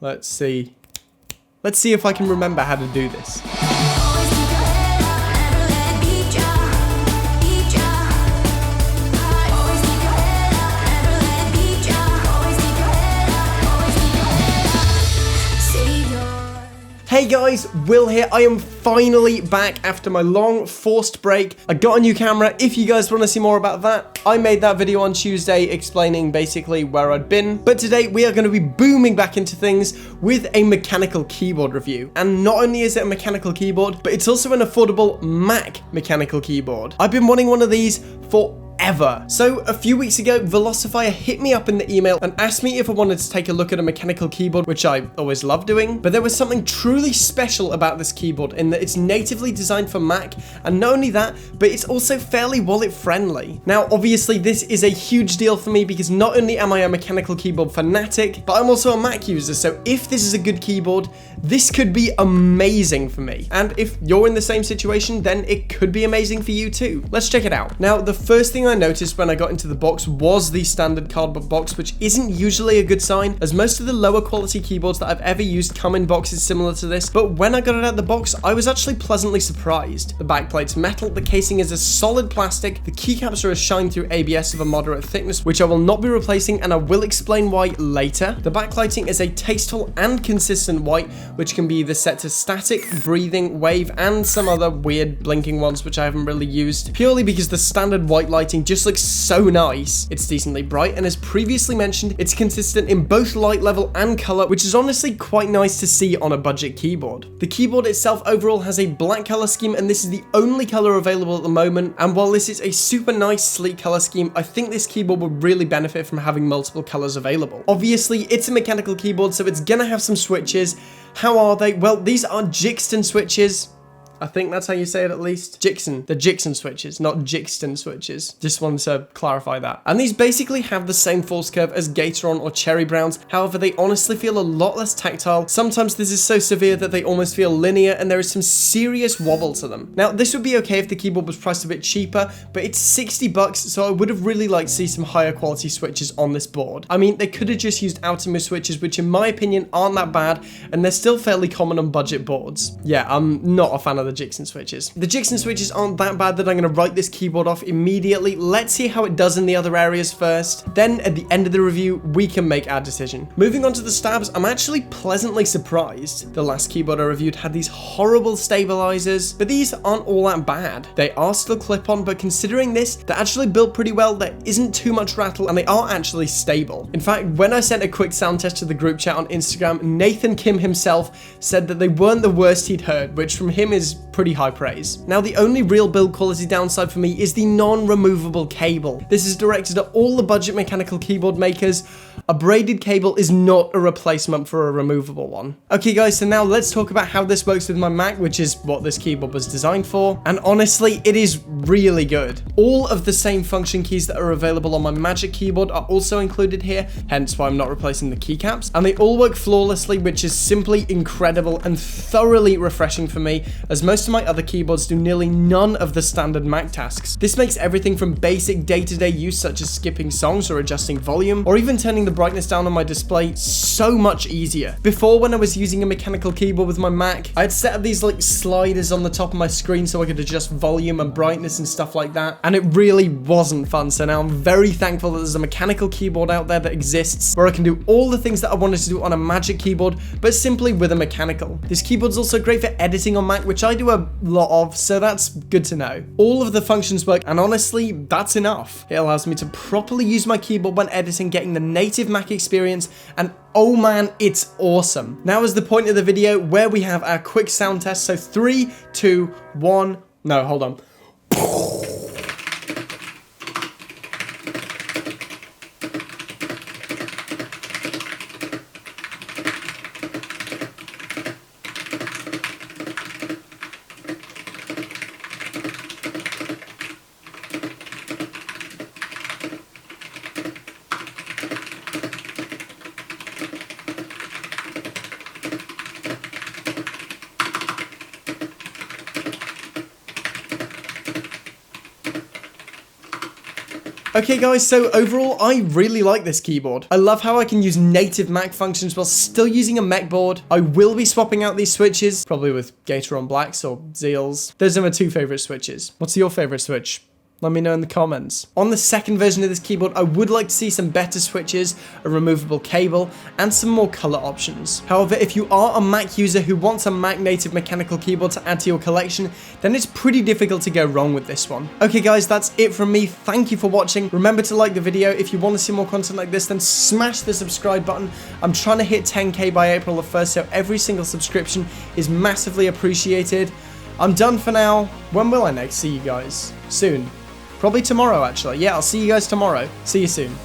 Let's see. Let's see if I can remember how to do this. Hey guys, Will here. I am finally back after my long forced break. I got a new camera. If you guys want to see more about that, I made that video on Tuesday explaining basically where I'd been. But today we are going to be booming back into things with a mechanical keyboard review. And not only is it a mechanical keyboard, but it's also an affordable Mac mechanical keyboard. I've been wanting one of these for ever. So a few weeks ago, Velocifire hit me up in the email and asked me if I wanted to take a look at a mechanical keyboard, which I always love doing. But there was something truly special about this keyboard in that it's natively designed for Mac, and not only that, but it's also fairly wallet friendly. Now, obviously, this is a huge deal for me because not only am I a mechanical keyboard fanatic, but I'm also a Mac user. So if this is a good keyboard, this could be amazing for me. And if you're in the same situation, then it could be amazing for you too. Let's check it out. Now, the first thing I noticed when I got into the box was the standard cardboard box, which isn't usually a good sign, as most of the lower quality keyboards that I've ever used come in boxes similar to this. But when I got it out of the box, I was actually pleasantly surprised. The backplate's metal, the casing is a solid plastic, the keycaps are a shine-through ABS of a moderate thickness, which I will not be replacing, and I will explain why later. The backlighting is a tasteful and consistent white, which can be either set to static, breathing, wave, and some other weird blinking ones, which I haven't really used, purely because the standard white lighting just looks so nice. It's decently bright, and as previously mentioned, it's consistent in both light level and color, which is honestly quite nice to see on a budget keyboard. The keyboard itself overall has a black color scheme, and this is the only color available at the moment. And while this is a super nice, sleek color scheme, I think this keyboard would really benefit from having multiple colors available. Obviously, it's a mechanical keyboard, so it's gonna have some switches. How are they? Well, these are Jixton switches. I think that's how you say it, at least. Jixon. The Jixon switches, not Jixton switches. Just wanted to clarify that. And these basically have the same force curve as Gateron or Cherry Browns. However, they honestly feel a lot less tactile. Sometimes this is so severe that they almost feel linear, and there is some serious wobble to them. Now, this would be okay if the keyboard was priced a bit cheaper, but it's 60 bucks, so I would have really liked to see some higher quality switches on this board. I mean, they could have just used outer switches, which in my opinion aren't that bad, and they're still fairly common on budget boards. Yeah, I'm not a fan of the Jixon switches. The Jixon switches aren't that bad that I'm going to write this keyboard off immediately. Let's see how it does in the other areas first. Then at the end of the review, we can make our decision. Moving on to the stabs, I'm actually pleasantly surprised. The last keyboard I reviewed had these horrible stabilizers, but these aren't all that bad. They are still clip-on, but considering this, they're actually built pretty well. There isn't too much rattle, and they are actually stable. In fact, when I sent a quick sound test to the group chat on Instagram, Nathan Kim himself said that they weren't the worst he'd heard, which from him is pretty high praise. Now, the only real build quality downside for me is the non-removable cable. This is directed at all the budget mechanical keyboard makers. A braided cable is not a replacement for a removable one. Okay guys, so now let's talk about how this works with my Mac, which is what this keyboard was designed for. And honestly, it is really good. All of the same function keys that are available on my Magic keyboard are also included here, hence why I'm not replacing the keycaps. And they all work flawlessly, which is simply incredible and thoroughly refreshing for me, as most of my other keyboards do nearly none of the standard Mac tasks. This makes everything from basic day-to-day use, such as skipping songs or adjusting volume, or even turning the brightness down on my display, so much easier. Before, when I was using a mechanical keyboard with my Mac, I had set up these like sliders on the top of my screen so I could adjust volume and brightness and stuff like that, and it really wasn't fun. So now I'm very thankful that there's a mechanical keyboard out there that exists where I can do all the things that I wanted to do on a Magic keyboard, but simply with a mechanical. This keyboard's also great for editing on Mac, which I do a lot of, so that's good to know. All of the functions work, and honestly, that's enough. It allows me to properly use my keyboard when editing, getting the native Mac experience, and oh man, it's awesome. Now is the point of the video where we have our quick sound test. So 3, 2, 1, no, hold on. Okay guys, so overall, I really like this keyboard. I love how I can use native Mac functions while still using a mech board. I will be swapping out these switches, probably with Gateron Blacks or Zeals. Those are my two favorite switches. What's your favorite switch? Let me know in the comments. On the second version of this keyboard, I would like to see some better switches, a removable cable, and some more color options. However, if you are a Mac user who wants a Mac native mechanical keyboard to add to your collection, then it's pretty difficult to go wrong with this one. Okay guys, that's it from me. Thank you for watching. Remember to like the video. If you want to see more content like this, then smash the subscribe button. I'm trying to hit 10K by April the 1st, so every single subscription is massively appreciated. I'm done for now. When will I next see you guys? Soon. Probably tomorrow, actually. Yeah, I'll see you guys tomorrow. See you soon.